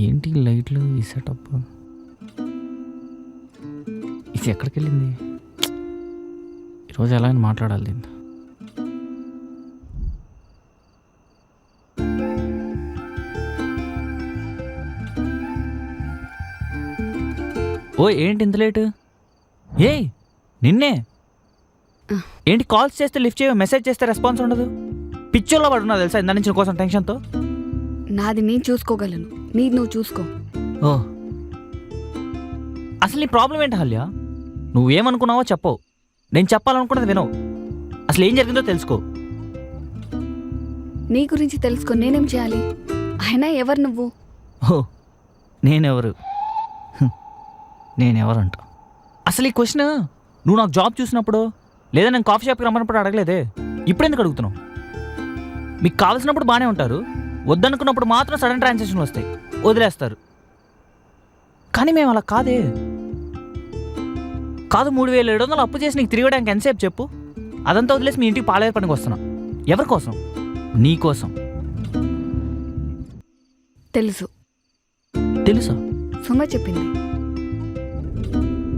ఏంటి లైట్లు ఈ సెటప్? ఇది ఎక్కడికి వెళ్ళింది? ఈరోజు ఎలా అని మాట్లాడాలి దీన్ని. ఓ ఏంటి ఇంత లేటు? ఏయ్ నిన్నే ఏంటి కాల్స్ చేస్తే లిఫ్ట్ చేయవు, మెసేజ్ చేస్తే రెస్పాన్స్ ఉండదు. పిచ్చోళ్ళ పడున్నా తెలుసా ఇందా నుంచి కోసం టెన్షన్తో. నాది నేను చూసుకోగలను, నీది నువ్వు చూసుకో. ఓ అసలు నీ ప్రాబ్లం ఏంటి హల్యా? నువ్వేమనుకున్నావో చెప్పవు, నేను చెప్పాలనుకున్నది వినవు. అసలు ఏం జరిగిందో తెలుసుకో. నీ గురించి తెలుసుకో, నేనేం చేయాలి? అయినా ఎవరు నువ్వు? ఓ నేనెవరు? నేనెవరంట? అసలు ఈ క్వశ్చన్ నువ్వు నాకు జాబ్ చూసినప్పుడు లేదా నేను కాఫీ షాప్కి రమ్మన్నప్పుడు అడగలేదే, ఇప్పుడెందుకు అడుగుతున్నావు? మీకు కావాల్సినప్పుడు బాగానే ఉంటారు, వద్దనుకున్నప్పుడు మాత్రం సడన్ ట్రాన్సాక్షన్లు వస్తాయి, వదిలేస్తారు. కానీ మేము అలా కాదే. కాదు 3700 అప్పు చేసి నీకు తిరగడానికి ఎంతసేపు చెప్పు? అదంతా వదిలేసి మీ ఇంటికి పాలే పనికి వస్తున్నా. ఎవరి కోసం? నీ కోసం. తెలుసు. తెలుసా? సుమ చెప్పింది.